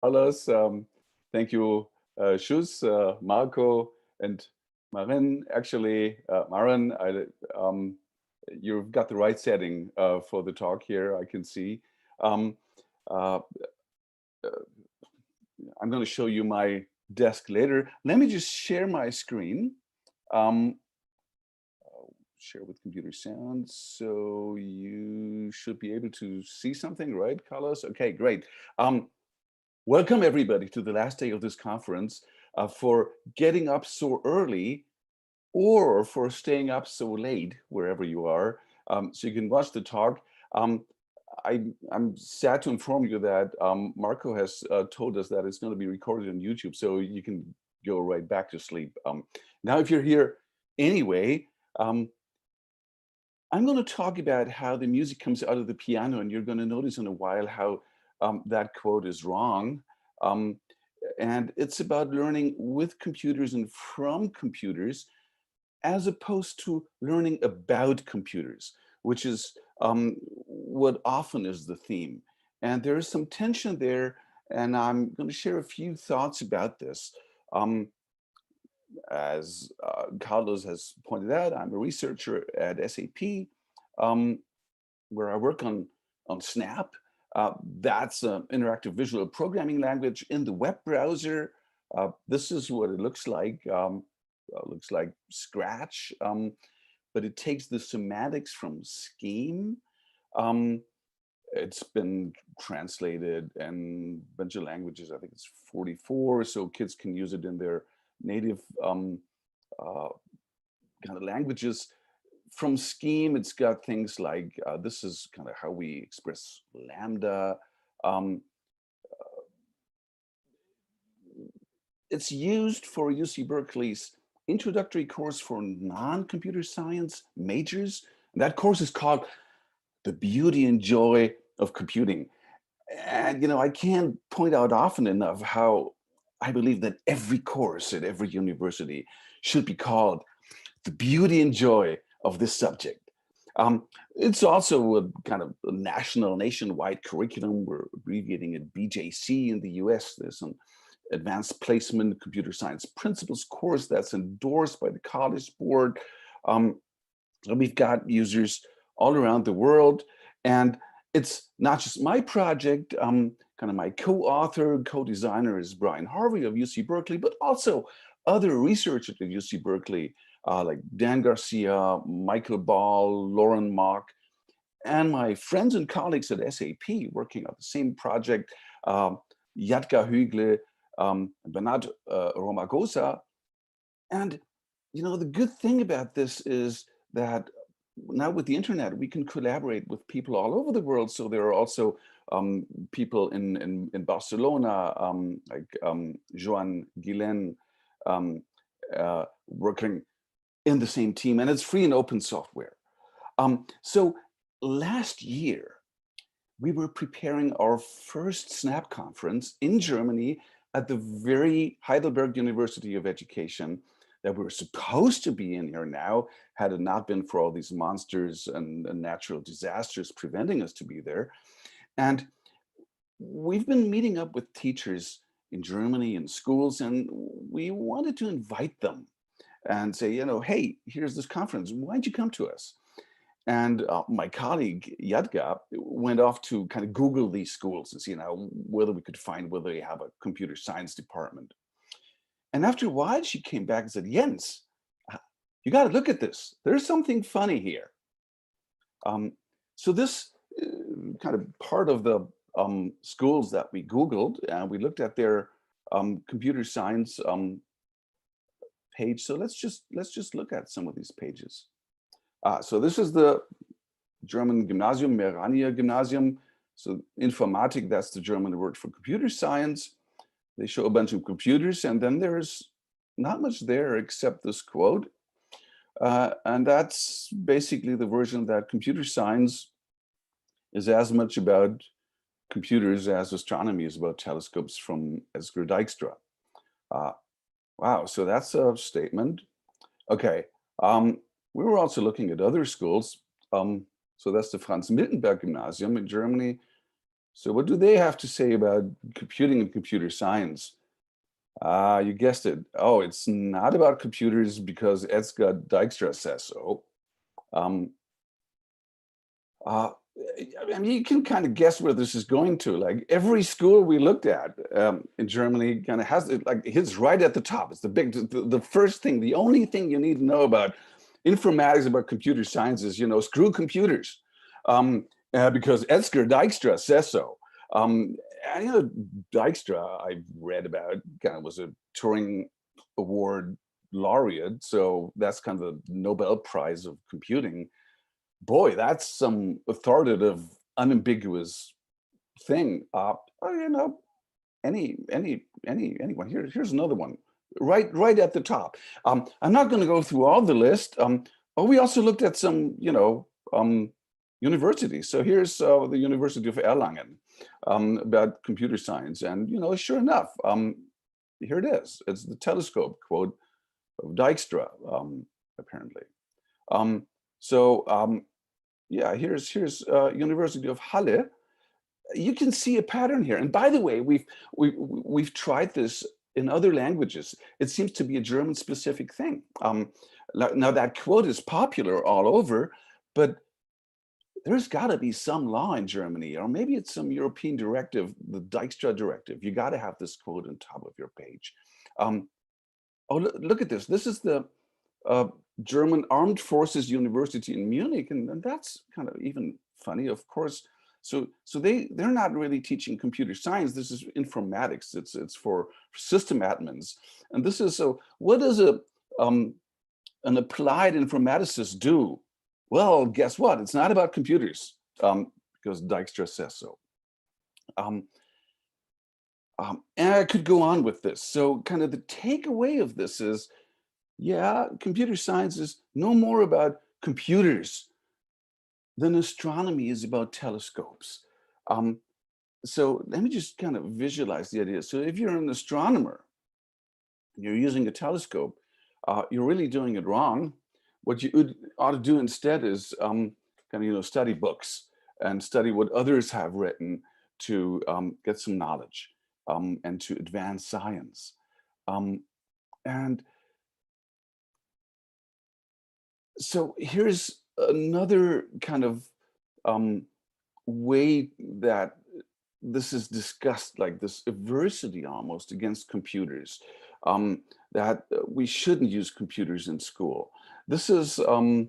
Carlos. Thank you, Shus, Marco, and Marin. Actually, Marin, you've got the right setting for the talk here, I can see. Um, uh, I'm going to show you my desk later. Let me just share my screen. Um, Share with computer sound. So you should be able to see something, right, Carlos? Okay, great. Welcome everybody to the last day of this conference, for getting up so early or for staying up so late, wherever you are, so you can watch the talk. I'm sad to inform you that Marco has told us that it's going to be recorded on YouTube, so you can go right back to sleep. Now, if you're here anyway, um, I'm going to talk about how the music comes out of the piano, and you're going to notice in a while how that quote is wrong. Um, and it's about learning with computers and from computers, as opposed to learning about computers, which is what often is the theme. And there is some tension there, and I'm going to share a few thoughts about this. Um, as Carlos has pointed out, I'm a researcher at SAP, um, where I work on Snap. That's an interactive visual programming language in the web browser. This is what it looks like. Looks like Scratch, but it takes the semantics from Scheme. Um, it's been translated in a bunch of languages. I think it's 44, so kids can use it in their native uh, kind of languages. From Scheme, it's got things like, this is kind of how we express lambda. Um, it's used for UC Berkeley's introductory course for non-computer science majors. And that course is called The Beauty and Joy of Computing. And, I can't point out often enough how I believe that every course at every university should be called The Beauty and Joy of this subject. It's also a kind of a nationwide curriculum. We're abbreviating it BJC in the US. There's an advanced placement computer science principles course that's endorsed by the College Board. So we've got users all around the world, and it's not just my project. Kind of my co-author, co-designer is Brian Harvey of UC Berkeley, but also other researchers at UC Berkeley, like Dan Garcia, Michael Ball, Lauren Mock, and my friends and colleagues at SAP working on the same project, Yatka Hügle, Bernard Romagosa. And, the good thing about this is that now with the internet, we can collaborate with people all over the world. So there are also people in Barcelona, like Joan Guillain, working in the same team, and it's free and open software. So last year, we were preparing our first SNAP conference in Germany at the very Heidelberg University of Education that we were supposed to be in here now, had it not been for all these monsters and natural disasters preventing us to be there. And we've been meeting up with teachers in Germany in schools, and we wanted to invite them and say, hey, here's this conference. Why'd you come to us? And my colleague, Yadga, went off to kind of Google these schools and see whether we could find whether they have a computer science department. And after a while, she came back and said, Jens, you got to look at this. There's something funny here. So this kind of part of the schools that we Googled, and we looked at their computer science page. So let's just look at some of these pages. So this is the German Gymnasium, Merania Gymnasium. So Informatik, that's the German word for computer science. They show a bunch of computers, and then there's not much there except this quote. And that's basically the version that computer science is as much about computers as astronomy is about telescopes from Esger Dijkstra. Wow, so that's a statement. Okay, we were also looking at other schools. So that's the Franz Miltenberg Gymnasium in Germany. So what do they have to say about computing and computer science? You guessed it. Oh, it's not about computers because Dijkstra says so. Um, uh, I mean, you can kind of guess where this is going to. Like every school we looked at in Germany kind of has it, like it's right at the top. It's the first thing, the only thing you need to know about informatics, about computer science is, screw computers, because Edgar Dijkstra says so. And, Dijkstra, I read about, kind of was a Turing Award laureate. So that's kind of the Nobel Prize of computing. Boy, that's some authoritative, unambiguous thing. Anyone. Here's another one, right at the top. I'm not going to go through all the list. But we also looked at some, universities. So here's the University of Erlangen about computer science, and sure enough, here it is. It's the telescope quote of Dijkstra, apparently. Yeah, here's University of Halle. You can see a pattern here. And by the way, we've tried this in other languages. It seems to be a German specific thing. Now that quote is popular all over, but there's got to be some law in Germany, or maybe it's some European directive, the Dijkstra directive. You got to have this quote on top of your page. Oh, look at this. This is the German Armed Forces University in Munich, and that's kind of even funny, of course. So they're not really teaching computer science. This is informatics. It's for system admins, and this is so. What does an applied informaticist do? Well, guess what? It's not about computers, because Dijkstra says so. And I could go on with this. So kind of the takeaway of this is, yeah, computer science is no more about computers than astronomy is about telescopes. So let me just kind of visualize the idea. So if you're an astronomer and you're using a telescope, you're really doing it wrong. What you ought to do instead is kind of, study books and study what others have written to get some knowledge and to advance science. And so here's another kind of way that this is discussed, like this adversity almost against computers, that we shouldn't use computers in school. This is a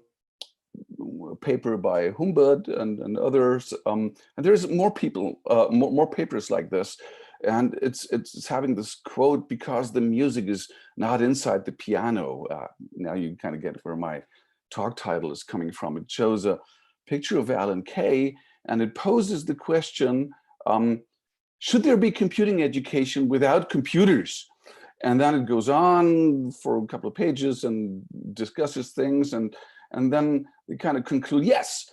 paper by Humbert and others, and there's more people, more papers like this, and it's having this quote, because the music is not inside the piano. Now you kind of get where my talk title is coming from. It shows a picture of Alan Kay, and it poses the question, should there be computing education without computers? And then it goes on for a couple of pages and discusses things, and then they kind of conclude, yes,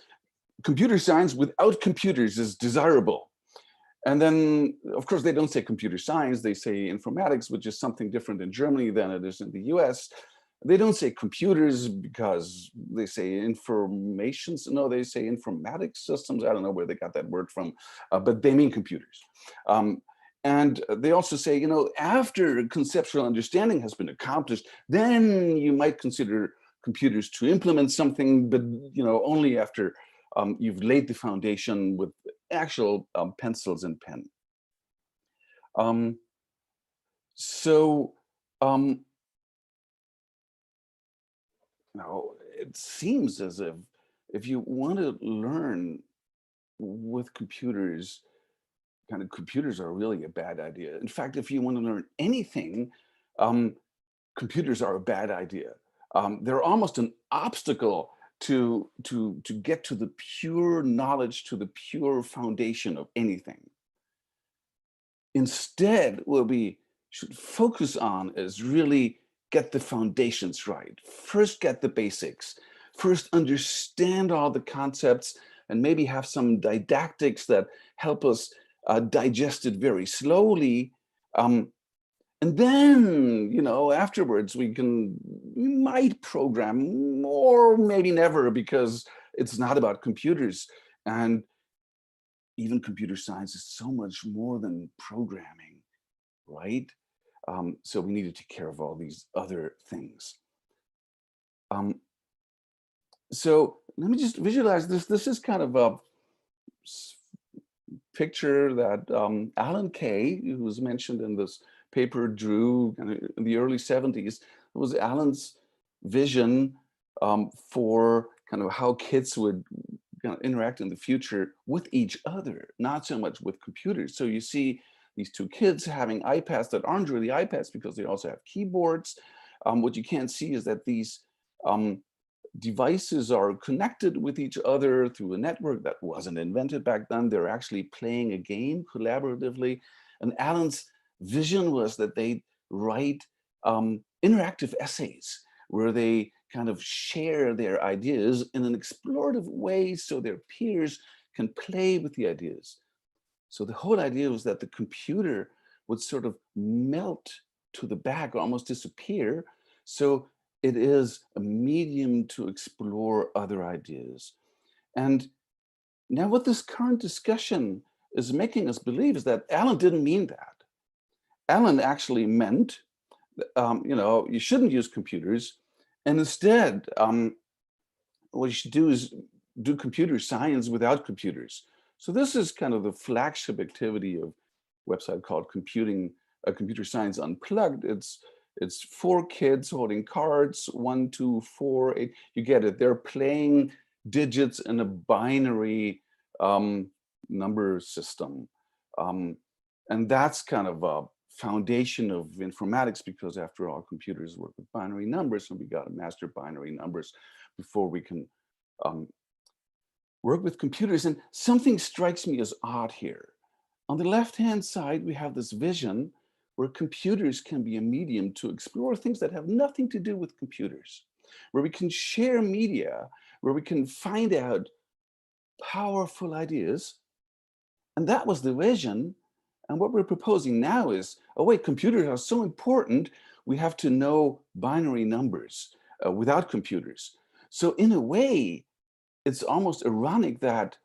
computer science without computers is desirable. And then, of course, they don't say computer science, they say informatics, which is something different in Germany than it is in the US. They don't say computers because they say informations. No, they say informatics systems. I don't know where they got that word from, but they mean computers. And they also say, after conceptual understanding has been accomplished, then you might consider computers to implement something, but only after you've laid the foundation with actual pencils and pen. So now it seems as if you want to learn with computers, kind of computers are really a bad idea. In fact, if you want to learn anything, computers are a bad idea. They're almost an obstacle to get to the pure knowledge, to the pure foundation of anything. Instead, what we should focus on is really get the foundations right. First, get the basics. First, understand all the concepts and maybe have some didactics that help us digest it very slowly. And then, afterwards we might program, or maybe never, because it's not about computers. And even computer science is so much more than programming, right? So we need to take care of all these other things. So let me just visualize this. This is kind of a picture that Alan Kay, who was mentioned in this paper, drew in the early 70s. It was Alan's vision for kind of how kids would kind of interact in the future with each other, not so much with computers. So you see these two kids having iPads that aren't really iPads because they also have keyboards. What you can't see is that these devices are connected with each other through a network that wasn't invented back then. They're actually playing a game collaboratively. And Alan's vision was that they write interactive essays where they kind of share their ideas in an explorative way so their peers can play with the ideas. So the whole idea was that the computer would sort of melt to the back, almost disappear. So it is a medium to explore other ideas. And now what this current discussion is making us believe is that Alan didn't mean that. Alan actually meant, you shouldn't use computers. And instead, what you should do is do computer science without computers. So this is kind of the flagship activity of a website called Computer Science Unplugged. It's 4 kids holding cards, 1, 2, 4, 8. You get it. They're playing digits in a binary number system. And that's kind of a foundation of informatics, because after all, computers work with binary numbers, and we got to master binary numbers before we can work with computers. And something strikes me as odd here. On the left-hand side, we have this vision where computers can be a medium to explore things that have nothing to do with computers, where we can share media, where we can find out powerful ideas. And that was the vision. And what we're proposing now is, oh wait, computers are so important, we have to know binary numbers without computers. So in a way, it's almost ironic that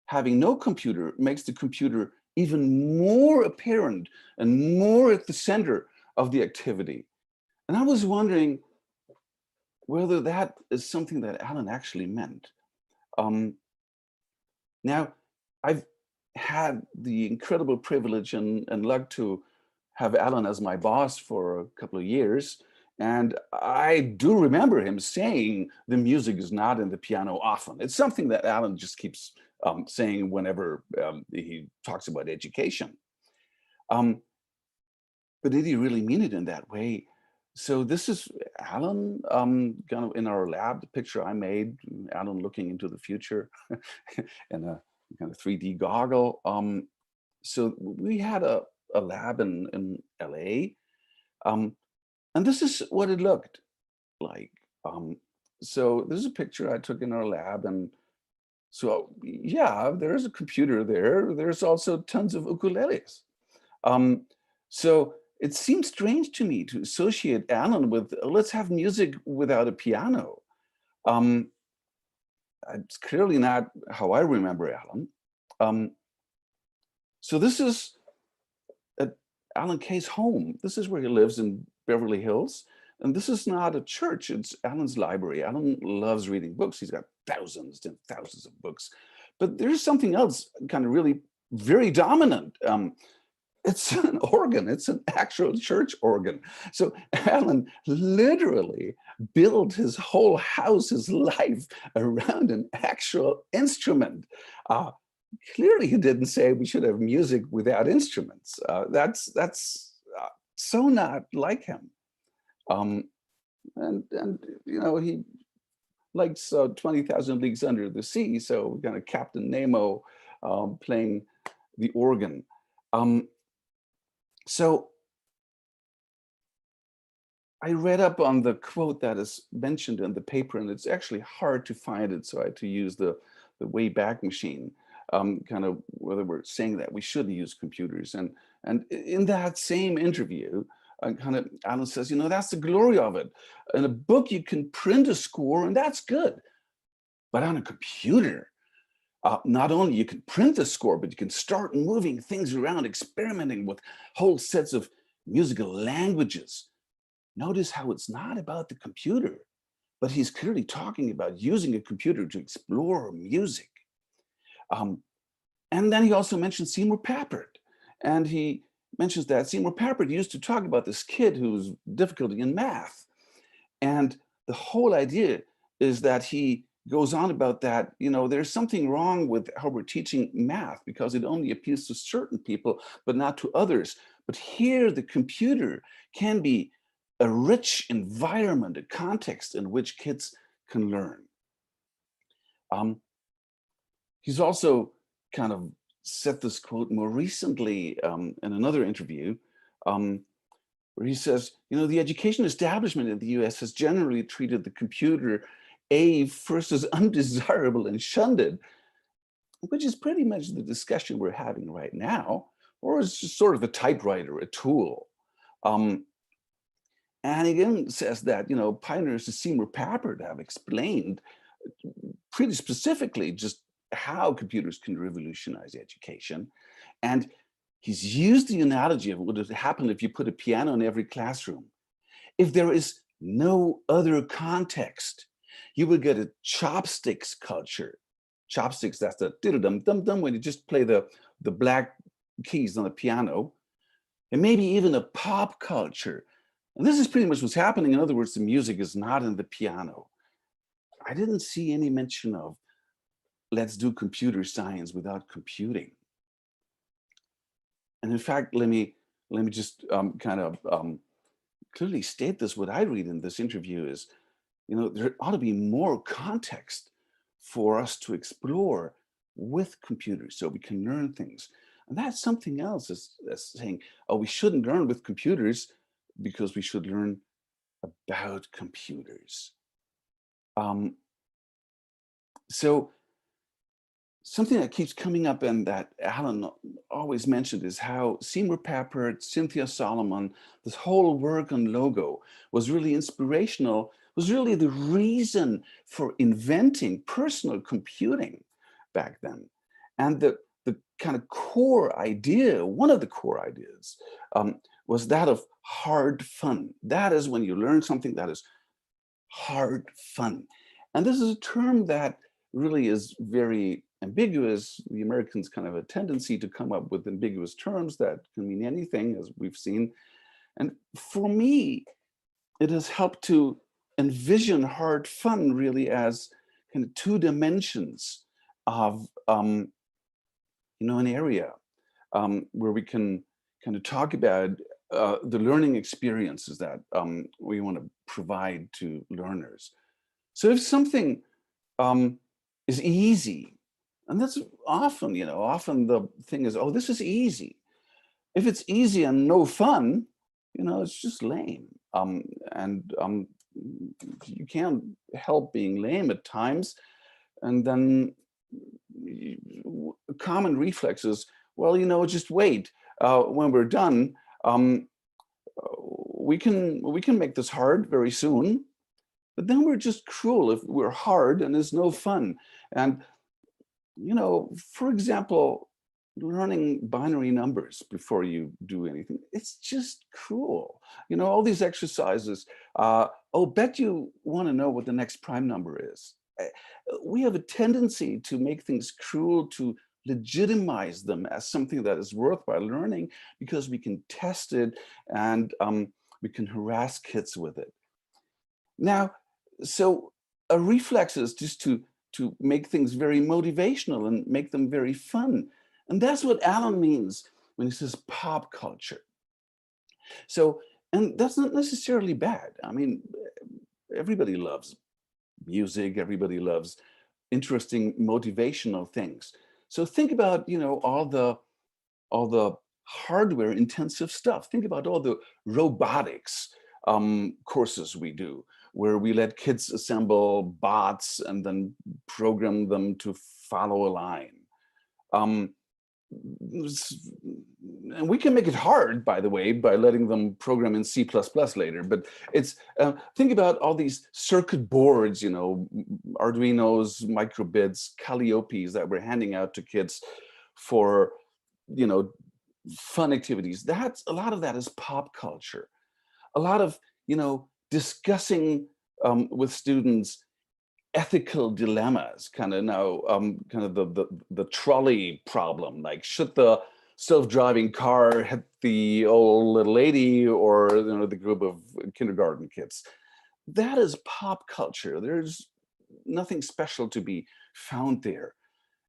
having no computer makes the computer even more apparent and more at the center of the activity. And I was wondering whether that is something that Alan actually meant. Now, I've had the incredible privilege and luck to have Alan as my boss for a couple of years. And I do remember him saying the music is not in the piano often. It's something that Alan just keeps saying whenever he talks about education. But did he really mean it in that way? So this is Alan kind of in our lab, the picture I made, Alan looking into the future in a kind of 3D goggle. So we had a lab in LA. And this is what it looked like. So this is a picture I took in our lab. And so, yeah, there's a computer there. There's also tons of ukuleles. So it seems strange to me to associate Alan with, let's have music without a piano. It's clearly not how I remember Alan. So this is at Alan Kay's home. This is where he lives in Beverly Hills. And this is not a church, it's Alan's library. Alan loves reading books. He's got thousands and thousands of books. But there's something else kind of really very dominant. It's an organ, it's an actual church organ. So Alan literally built his whole house, his life around an actual instrument. Clearly he didn't say we should have music without instruments. That's so not like him. And he likes 20,000 Leagues Under the Sea, so kind of Captain Nemo playing the organ. So I read up on the quote that is mentioned in the paper, and it's actually hard to find it, so I had to use the Wayback Machine, kind of whether we're saying that we should use computers. And in that same interview, kind of Alan says, that's the glory of it. In a book, you can print a score, and that's good. But on a computer, Not only you can print the score, but you can start moving things around, experimenting with whole sets of musical languages. Notice how it's not about the computer, but he's clearly talking about using a computer to explore music. Um, and then he also mentioned Seymour Papert. And he mentions that Seymour Papert used to talk about this kid who's difficulty in math. And the whole idea is that he goes on about that, there's something wrong with how we're teaching math because it only appeals to certain people, but not to others. But here, the computer can be a rich environment, a context in which kids can learn. He's also kind of said this quote more recently in another interview, where he says, the education establishment in the US has generally treated the computer first as undesirable and shunned it, which is pretty much the discussion we're having right now, or it's just sort of a typewriter, a tool. And he again says that, pioneers to Seymour Papert have explained pretty specifically just how computers can revolutionize education. And he's used the analogy of what would happen if you put a piano in every classroom. If there is no other context, you will get a chopsticks culture. Chopsticks, that's the dum-dum-dum when you just play the black keys on the piano. And maybe even a pop culture. And this is pretty much what's happening. In other words, the music is not in the piano. I didn't see any mention of let's do computer science without computing. And in fact, let me just clearly state this. What I read in this interview is, there ought to be more context for us to explore with computers so we can learn things. And that's something else as saying, oh, we shouldn't learn with computers because we should learn about computers. So something that keeps coming up and that Alan always mentioned is how Seymour Papert, Cynthia Solomon, this whole work on logo was really inspirational, was really the reason for inventing personal computing back then. And the kind of core idea, one of the core ideas, was that of hard fun. That is when you learn something that is hard fun. And this is a term that really is very ambiguous. The Americans kind of have a tendency to come up with ambiguous terms that can mean anything, as we've seen. And for me, it has helped to envision hard fun really as kind of two dimensions of an area where we can kind of talk about the learning experiences that we want to provide to learners. So if something is easy, and that's often, often the thing is, oh, this is easy. If it's easy and no fun, it's just lame. And you can't help being lame at times. And then common reflex is, well, just wait. When we're done, we can make this hard very soon. But then we're just cruel if we're hard and there's no fun. And, for example, learning binary numbers before you do anything, it's just cruel. All these exercises, bet you want to know what the next prime number is. We have a tendency to make things cruel, to legitimize them as something that is worthwhile learning because we can test it and we can harass kids with it. Now, so a reflex is just to make things very motivational and make them very fun. And that's what Alan means when he says pop culture. So, and that's not necessarily bad. I mean, everybody loves music, everybody loves interesting motivational things. So think about, all the hardware intensive stuff. Think about all the robotics courses we do, where we let kids assemble bots and then program them to follow a line. and we can make it hard, by the way, by letting them program in C++ later. But it's think about all these circuit boards, Arduinos, microbits, Calliopes that we're handing out to kids for, fun activities. That's a lot of that is pop culture. A lot of discussing with students ethical dilemmas, kind of the trolley problem, like should the self-driving car hit the old little lady or the group of kindergarten kids. That is pop culture. There's nothing special to be found there.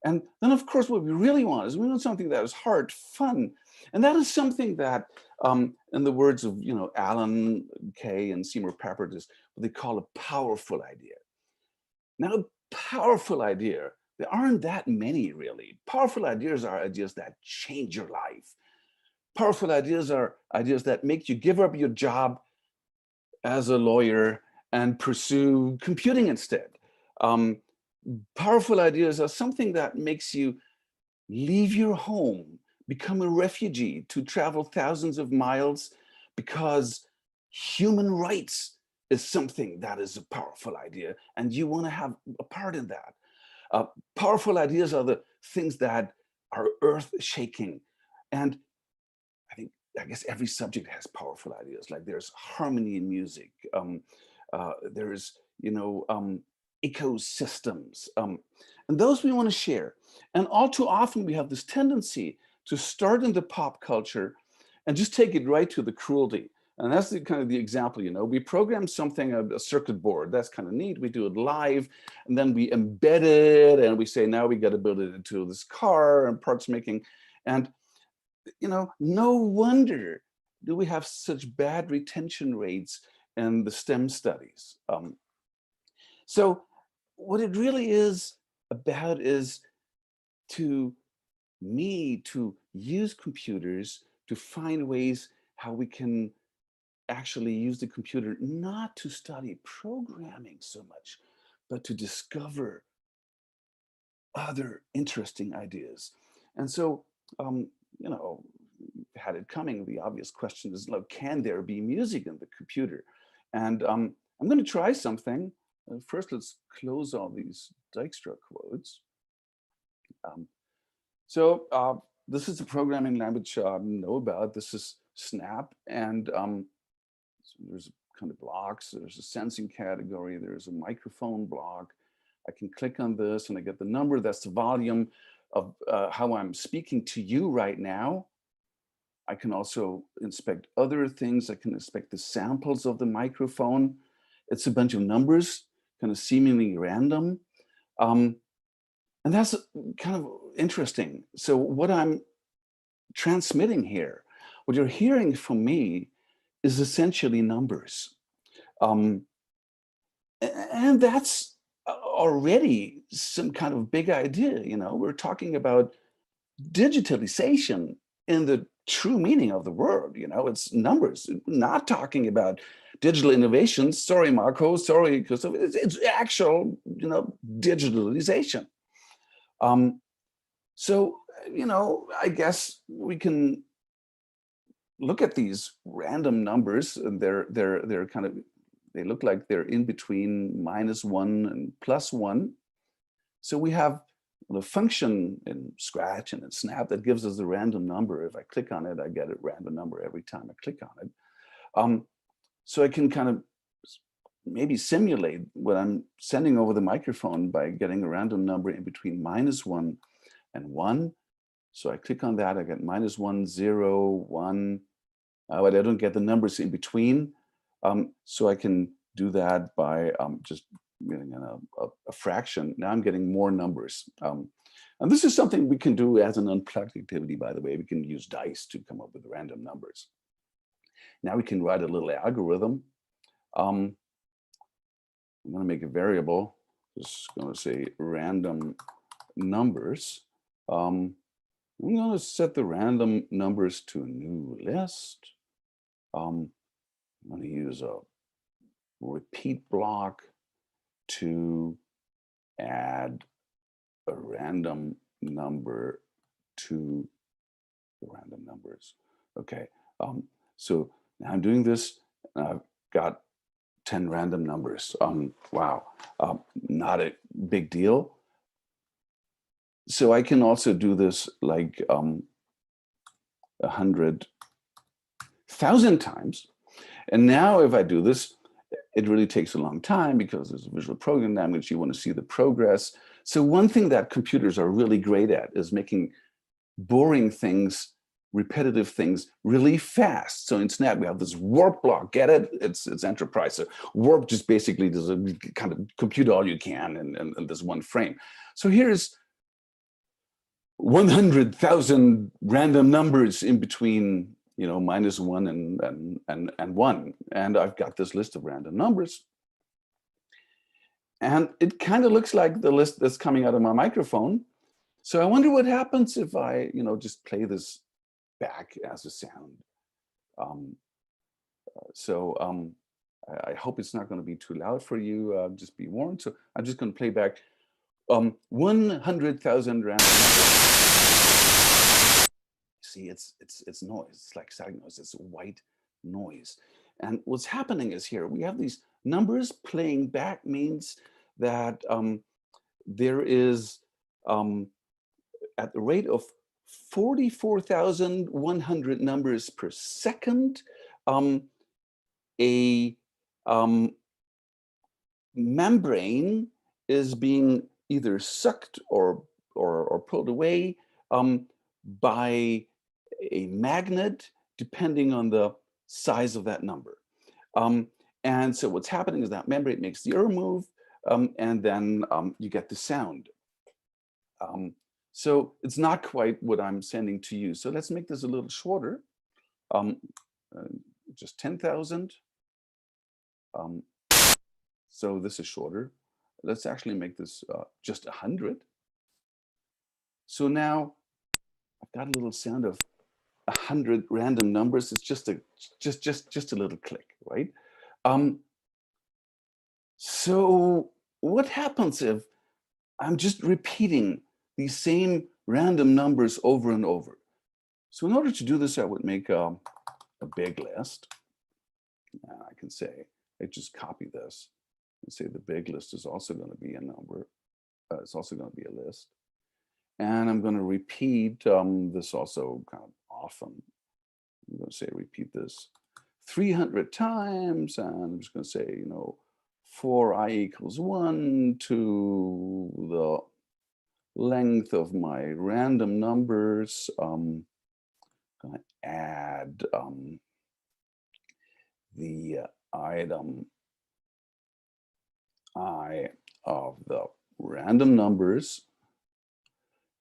And then, of course, what we really want is we want something that is hard, fun. And that is something that, in the words of Alan Kay and Seymour Papert, is what they call a powerful idea. Now, a powerful idea, there aren't that many really. Powerful ideas are ideas that change your life. Powerful ideas are ideas that make you give up your job as a lawyer and pursue computing instead. Powerful ideas are something that makes you leave your home, become a refugee, to travel thousands of miles because human rights is something that is a powerful idea and you want to have a part in that. Powerful ideas are the things that are earth-shaking. And I guess every subject has powerful ideas. Like there's harmony in music. There's, ecosystems. And those we want to share. And all too often we have this tendency to start in the pop culture and just take it right to the cruelty. And that's the example, we program something, a circuit board, that's kind of neat. We do it live, and then we embed it, and we say, now we got to build it into this car and parts making. And, no wonder do we have such bad retention rates in the STEM studies. So what it really is about is to use computers to find ways how we can actually use the computer not to study programming so much, but to discover other interesting ideas. And so, had it coming, the obvious question is, can there be music in the computer? And I'm going to try something. First, let's close all these Dijkstra quotes. This is the programming language I know about. This is Snap, and so there's kind of blocks. There's a sensing category. There's a microphone block. I can click on this, and I get the number. That's the volume of how I'm speaking to you right now. I can also inspect other things. I can inspect the samples of the microphone. It's a bunch of numbers, kind of seemingly random. And that's kind of interesting. So what I'm transmitting here, what you're hearing from me is essentially numbers. And that's already some kind of big idea. We're talking about digitalization in the true meaning of the word. It's numbers, not talking about digital innovations. Sorry, Marco, sorry, because it's actual, digitalization. So, I guess we can look at these random numbers, and they're kind of, they look like they're in between -1 and +1. So we have the function in Scratch and in Snap that gives us a random number. If I click on it, I get a random number every time I click on it. So I can kind of maybe simulate what I'm sending over the microphone by getting a random number in between -1 and 1. So I click on that, I get -1, 0, 1, but I don't get the numbers in between. So I can do that by just getting a fraction. Now I'm getting more numbers. And this is something we can do as an unplugged activity, by the way. We can use dice to come up with random numbers. Now we can write a little algorithm. I'm going to make a variable. Just going to say random numbers. I'm going to set the random numbers to a new list. I'm going to use a repeat block to add a random number to the random numbers. Okay, so now I'm doing this, and I've got 10 random numbers. Wow, not a big deal. So I can also do this like 100,000 times. And now if I do this, it really takes a long time because there's a visual programming language. You want to see the progress. So one thing that computers are really great at is making boring things, repetitive things really fast. So in Snap, we have this warp block. Get it? It's enterprise. So warp just basically does a kind of compute all you can in this one frame. So here's 100,000 random numbers in between, you know, -1 and 1. And I've got this list of random numbers. And it kind of looks like the list that's coming out of my microphone. So I wonder what happens if I, you know, just play this back as a sound. I hope it's not going to be too loud for you. Just be warned. So I'm just going to play back 100,000 random numbers. See, it's noise. It's like static noise. It's white noise. And what's happening is here we have these numbers playing back means that there is at the rate of 44,100 numbers per second, a membrane is being either sucked or pulled away by a magnet, depending on the size of that number. And so what's happening is that membrane makes the arrow move, and then you get the sound. So it's not quite what I'm sending to you. So let's make this a little shorter, just 10,000. So this is shorter. Let's actually make this just 100. So now I've got a little sound of 100 random numbers. It's just a little click, right? So what happens if I'm just repeating these same random numbers over and over? So in order to do this, I would make a big list. And I can say, I just copy this and say the big list is also going to be a number. It's also going to be a list. And I'm going to repeat this also kind of often. I'm going to say repeat this 300 times. And I'm just going to say, you know, for I equals 1 to the length of my random numbers. I'm going to add the item I of the random numbers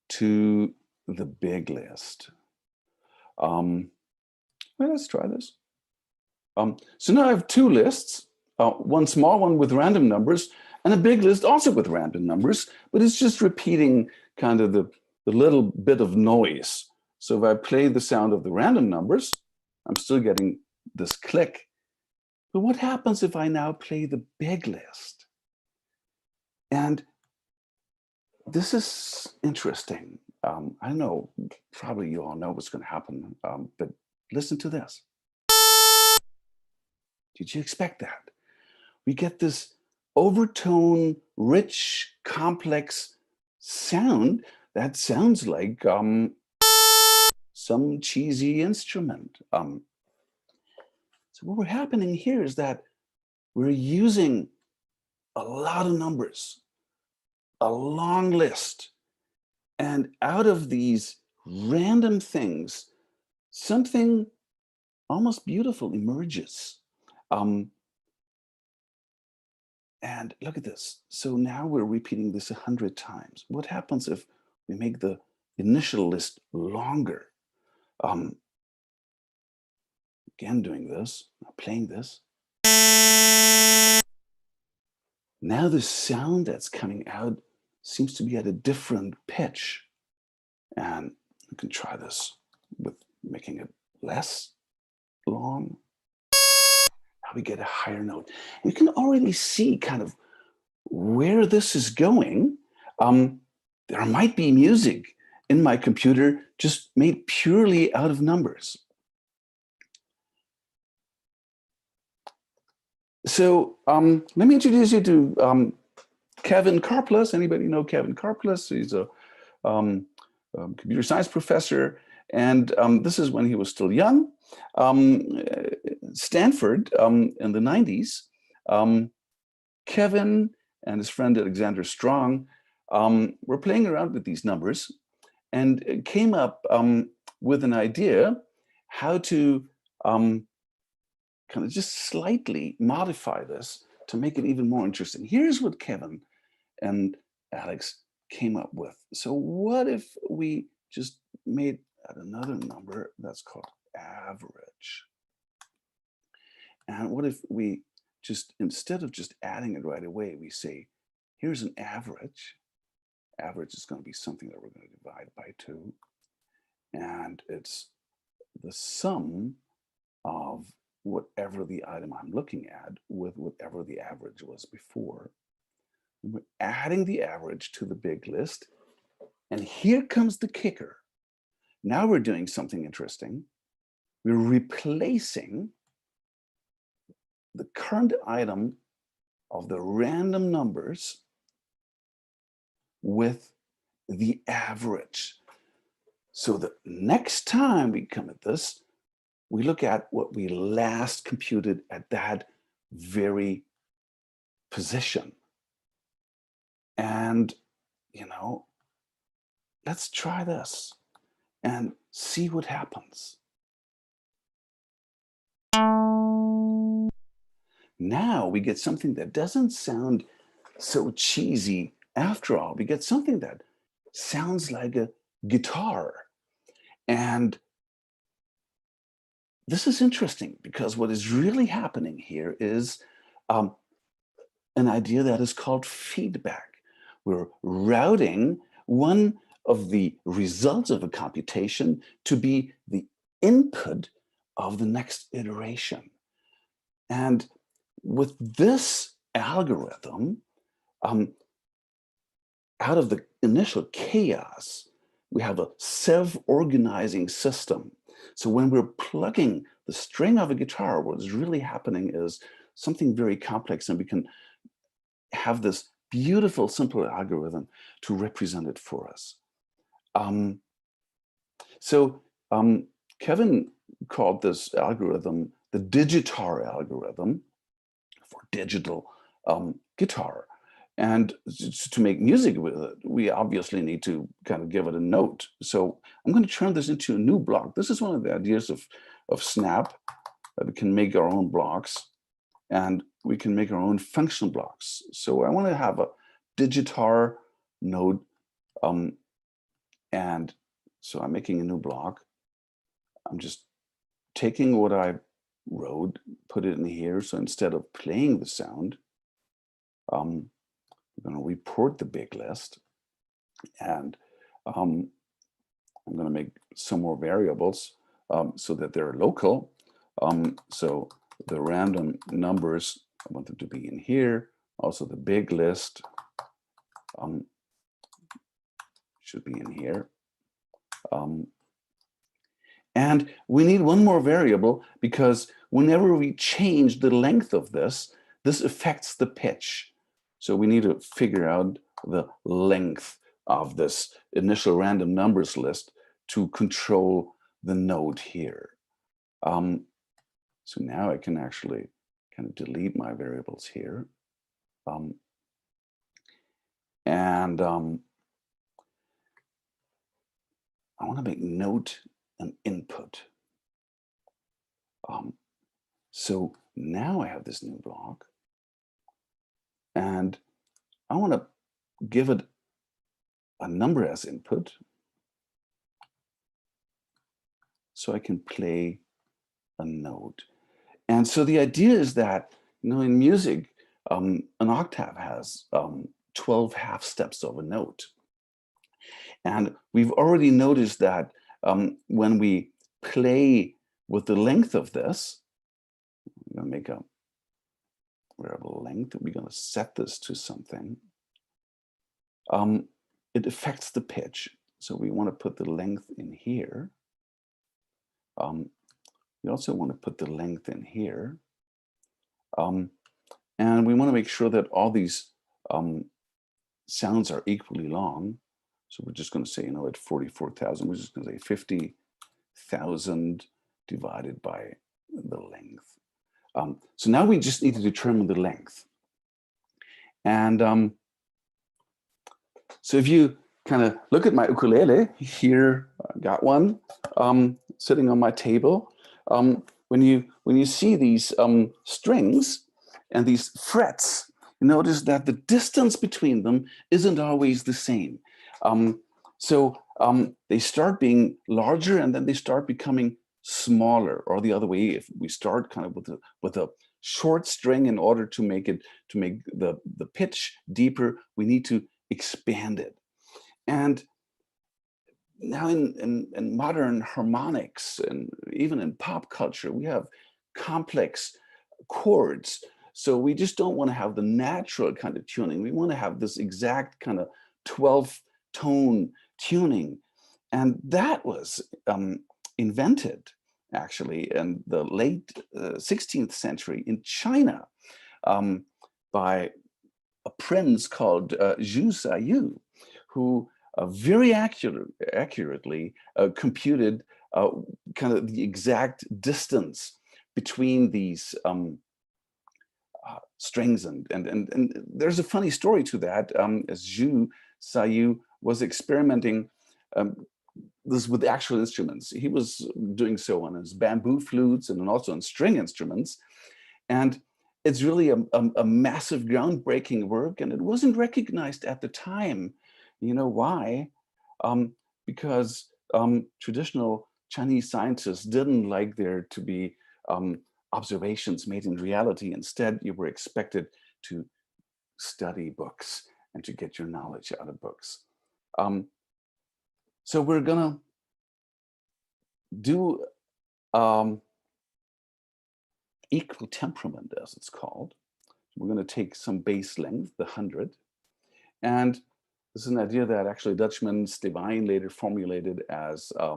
to the big list. Well, let's try this. So now I have two lists, one small one with random numbers and a big list also with random numbers, but it's just repeating kind of the little bit of noise. So if I play the sound of the random numbers, I'm still getting this click. But what happens if I now play the big list? And this is interesting. I don't know, probably you all know what's going to happen, but listen to this. Did you expect that? We get this overtone, rich, complex sound that sounds like some cheesy instrument. So what we're happening here is that we're using a lot of numbers, a long list, and out of these random things, something almost beautiful emerges. And look at this. So now we're repeating this 100 times. What happens if we make the initial list longer? Again, doing this, playing this. Now the sound that's coming out seems to be at a different pitch. And you can try this with making it less long. Now we get a higher note. You can already see kind of where this is going. There might be music in my computer just made purely out of numbers. So let me introduce you to Kevin Karplus. Anybody know Kevin Karplus? He's a computer science professor. And this is when he was still young. Stanford in the 90s. Kevin and his friend Alexander Strong were playing around with these numbers and came up with an idea how to kind of just slightly modify this to make it even more interesting. Here's what Kevin and Alex came up with. So what if we just made another number that's called average? And what if we just, instead of just adding it right away, we say, here's an average. Average is going to be something that we're going to divide by 2. And it's the sum of whatever the item I'm looking at with whatever the average was before. And we're adding the average to the big list. And here comes the kicker. Now we're doing something interesting. We're replacing the current item of the random numbers with the average. So the next time we come at this, we look at what we last computed at that very position. And, you know, let's try this and see what happens. Now we get something that doesn't sound so cheesy after all. We get something that sounds like a guitar. And this is interesting because what is really happening here is an idea that is called feedback. We're routing one of the results of a computation to be the input of the next iteration. And with this algorithm, out of the initial chaos, we have a self-organizing system. So when we're plugging the string of a guitar, what is really happening is something very complex, and we can have this beautiful, simple algorithm to represent it for us. Kevin called this algorithm the Digitar algorithm for digital guitar. And to make music with it, we obviously need to kind of give it a note. So I'm going to turn this into a new block. This is one of the ideas of Snap, that we can make our own blocks and we can make our own function blocks. So I want to have a Digitar node. And so I'm making a new block. I'm just taking what I wrote, put it in here. So instead of playing the sound, I'm going to report the big list, and I'm going to make some more variables so that they're local. So the random numbers, I want them to be in here. Also the big list should be in here. And we need one more variable because whenever we change the length of this, this affects the pitch. So we need to figure out the length of this initial random numbers list to control the node here. So now I can actually kind of delete my variables here. I want to make note an input. So now I have this new block, and I want to give it a number as input so I can play a note. And so the idea is that, in music, an octave has 12 half steps of a note. And we've already noticed that when we play with the length of this, we're going to make a variable length. We're going to set this to something. It affects the pitch. so we want to put the length in here. We also want to put the length in here. And we want to make sure that all these sounds are equally long. So we're just going to say, you know, at 44,000, we're just going to say 50,000 divided by the length. So now we just need to determine the length. And so if you kind of look at my ukulele here, I got one sitting on my table. When you see these strings and these frets, you notice that the distance between them isn't always the same. So they start being larger and then they start becoming smaller, or the other way. If we start kind of with a short string, in order to make the pitch deeper, we need to expand it. And now in modern harmonics and even in pop culture, we have complex chords. So we just don't want to have the natural kind of tuning. We want to have this exact kind of 12-tone tuning. And that was invented actually in the late 16th century in China by a prince called Zhu Sayu, who very accurately computed kind of the exact distance between these strings. And there's a funny story to that, as Zhu Sayu was experimenting this with actual instruments. He was doing so on his bamboo flutes and also on string instruments. And it's really a massive groundbreaking work, and it wasn't recognized at the time. You know why? Because traditional Chinese scientists didn't like there to be observations made in reality. Instead, you were expected to study books and to get your knowledge out of books. So we're gonna do equal temperament, as it's called. We're going to take some base length, the 100, and this is an idea that actually Dutchman Stevine later formulated as a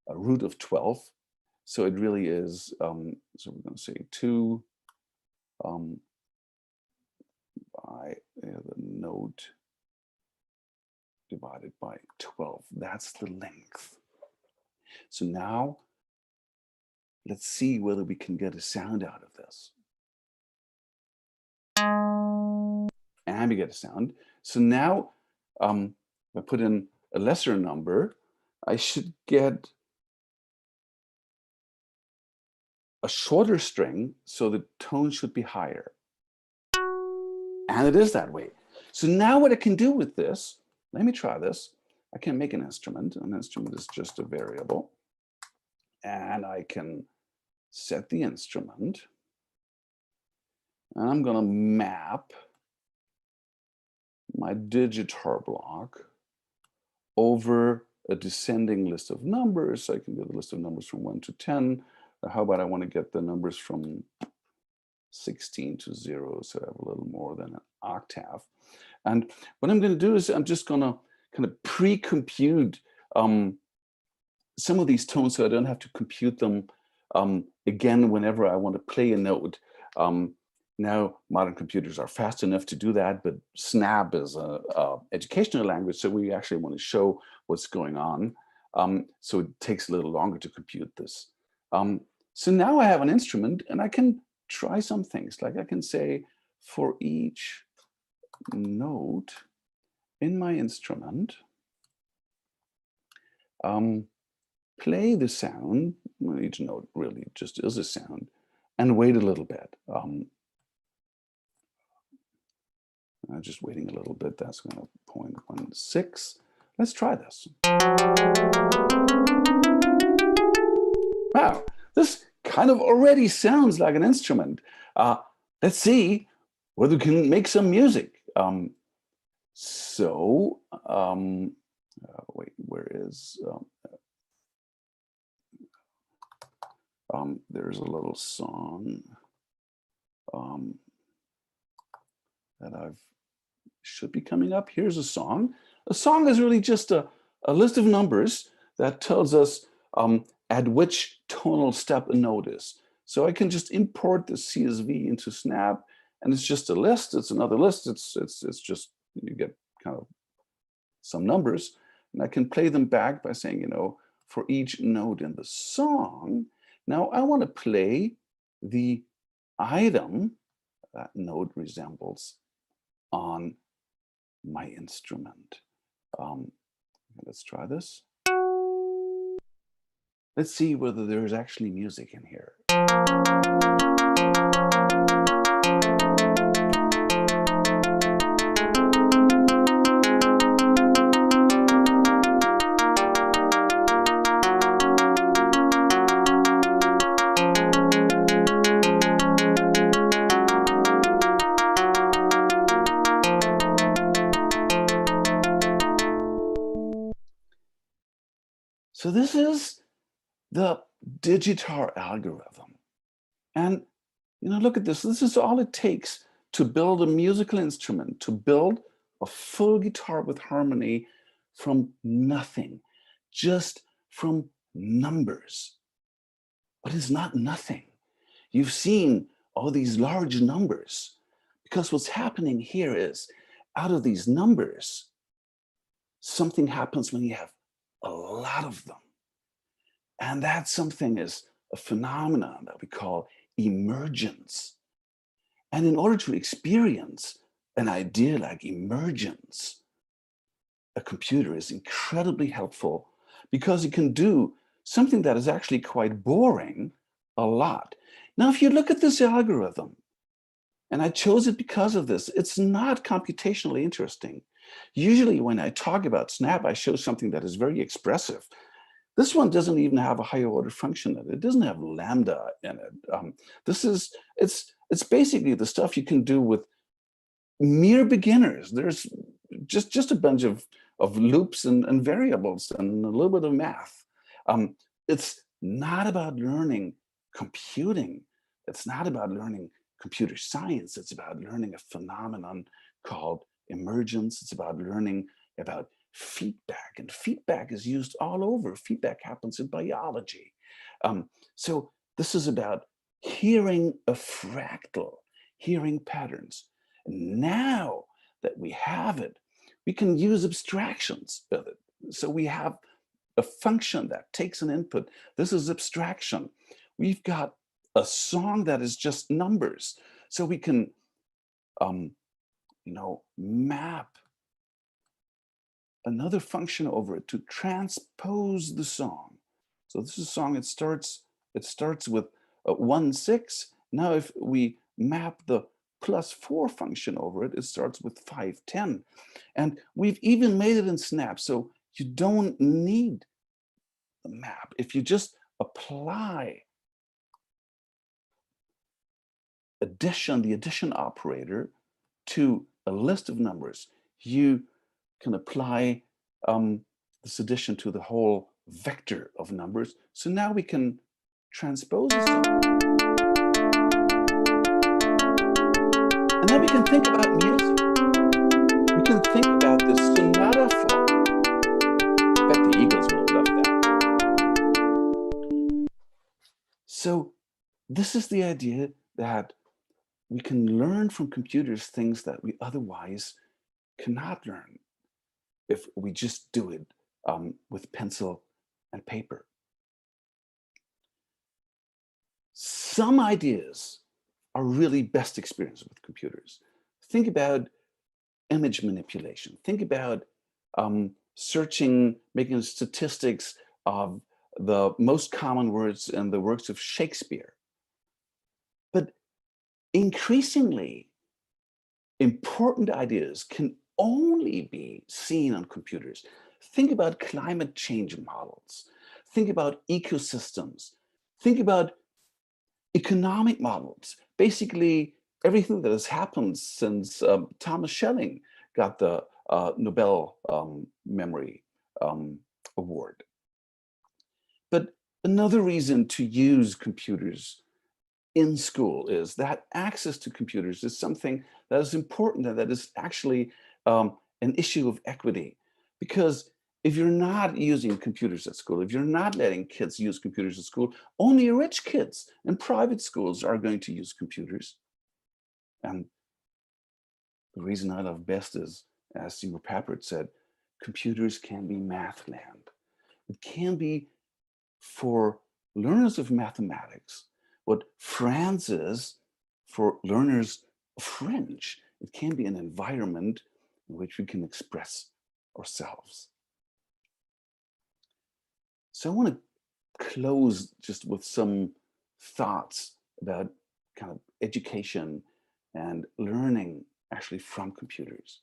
root of 12. So it really is, so we're going to say 2 by the note divided by 12. That's the length. So now let's see whether we can get a sound out of this. And we get a sound. So now if I put in a lesser number, I should get a shorter string, so the tone should be higher. And it is that way. So now what I can do with this, let me try this. I can make an instrument. An instrument is just a variable. And I can set the instrument. And I'm going to map my Digitar block over a descending list of numbers. I can get a list of numbers from 1 to 10. How about I want to get the numbers from 16 to 0, so I have a little more than an octave. And what I'm going to do is I'm just going to kind of pre-compute some of these tones, so I don't have to compute them again whenever I want to play a note. Now modern computers are fast enough to do that, but Snap is a educational language, so we actually want to show what's going on. So it takes a little longer to compute this. So now I have an instrument, and I can try some things. Like I can say, for each note in my instrument, play the sound. Well, each note really just is a sound, and wait a little bit. Just waiting a little bit. That's going to 0.16. Let's try this. Wow, this kind of already sounds like an instrument. Let's see whether we can make some music. Wait, where is... there's a little song that should be coming up. Here's a song. A song is really just a a list of numbers that tells us at which tonal step a note is. So I can just import the CSV into Snap, and it's just a list. It's another list. It's just, you get kind of some numbers, and I can play them back by saying, you know, for each note in the song, now I want to play the item that note resembles on my instrument. Let's try this. Let's see whether there's actually music in here. So this is the Digitar algorithm. And, you know, look at this. This is all it takes to build a musical instrument, to build a full guitar with harmony from nothing, just from numbers. But it's not nothing. You've seen all these large numbers, because what's happening here is, out of these numbers, something happens when you have a lot of them. And that something is a phenomenon that we call emergence. And in order to experience an idea like emergence, a computer is incredibly helpful, because it can do something that is actually quite boring a lot. Now, if you look at this algorithm, and I chose it because of this, it's not computationally interesting. Usually when I talk about Snap, I show something that is very expressive. This one doesn't even have a higher order function in it. It doesn't have lambda in it. It's basically the stuff you can do with mere beginners. There's just a bunch of loops and variables and a little bit of math. It's not about learning computing. It's not about learning computer science. It's about learning a phenomenon called emergence. It's about learning about feedback, and feedback is used all over. Feedback happens in biology. So this is about hearing a fractal, hearing patterns. And now that we have it, we can use abstractions with it. So we have a function that takes an input. This is abstraction. We've got a song that is just numbers. So we can, map another function over it to transpose the song. So this is a song, it starts with 1, 6. Now if we map the +4 function over it, it starts with 5, 10. And we've even made it in Snap, so you don't need the map. If you just apply the addition operator to a list of numbers, you can apply this addition to the whole vector of numbers. So now we can transpose the song. And then we can think about music. We can think about the sonata form. I bet the Eagles will love that. So this is the idea that we can learn from computers things that we otherwise cannot learn if we just do it with pencil and paper. Some ideas are really best experienced with computers. Think about image manipulation. Think about searching, making statistics of the most common words in the works of Shakespeare. But increasingly, important ideas can only be seen on computers. Think about climate change models. Think about ecosystems. Think about economic models. Basically, everything that has happened since Thomas Schelling got the Nobel Memory Award. But another reason to use computers in school is that access to computers is something that is important and that is actually an issue of equity. Because If you're not using computers at school, if you're not letting kids use computers at school, only rich kids in private schools are going to use computers. And the reason I love best is, as Seymour Papert said, computers can be math land. It can be for learners of mathematics what France is for learners of French. It can be an environment in which we can express ourselves. So I want to close just with some thoughts about kind of education and learning actually from computers.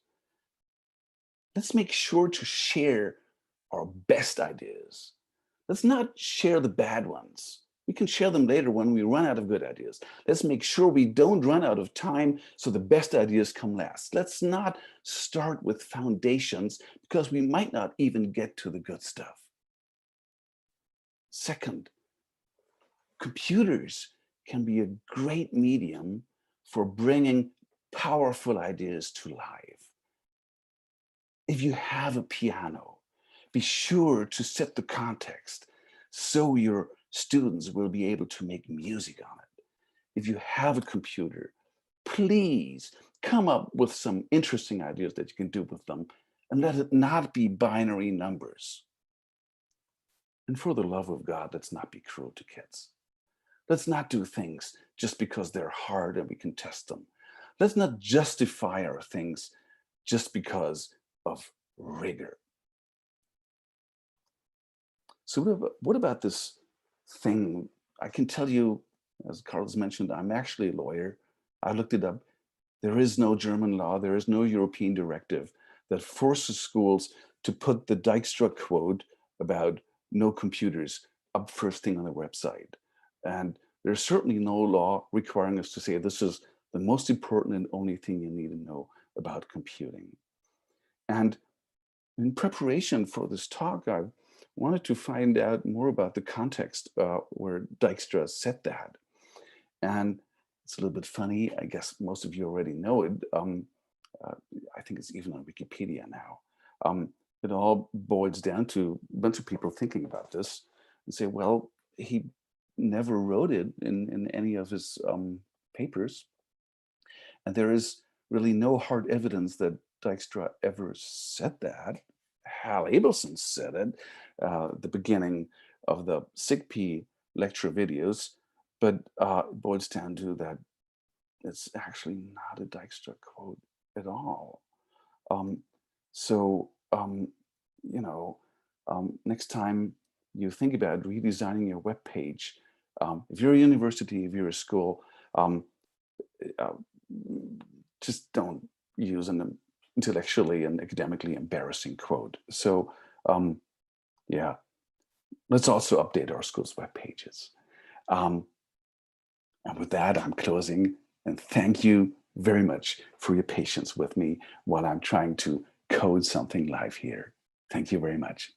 Let's make sure to share our best ideas. Let's not share the bad ones. We can share them later when we run out of good ideas. Let's make sure we don't run out of time so the best ideas come last. Let's not start with foundations because we might not even get to the good stuff. Second, computers can be a great medium for bringing powerful ideas to life. If you have a piano, be sure to set the context so your students will be able to make music on it. If you have a computer, please come up with some interesting ideas that you can do with them, and let it not be binary numbers. And for the love of God, let's not be cruel to kids. Let's not do things just because they're hard and we can test them. Let's not justify our things just because of rigor. So what about this thing? I can tell you, as Carlos mentioned, I'm actually a lawyer. I looked it up. There is no German law, there is no European directive that forces schools to put the Dijkstra quote about no computers up first thing on the website. And there's certainly no law requiring us to say this is the most important and only thing you need to know about computing. And in preparation for this talk, I wanted to find out more about the context where Dijkstra said that. And it's a little bit funny. I guess most of you already know it. I think it's even on Wikipedia now. It all boils down to a bunch of people thinking about this and say, well, he never wrote it in any of his papers. And there is really no hard evidence that Dijkstra ever said that. Hal Abelson said it at the beginning of the SIGP lecture videos, but it boils down to that it's actually not a Dijkstra quote at all. Next time you think about redesigning your web page, if you're a university, if you're a school, just don't use an intellectually and academically embarrassing quote. So yeah, let's also update our school's web pages. And with that, I'm closing, and thank you very much for your patience with me while I'm trying to code something live here. Thank you very much.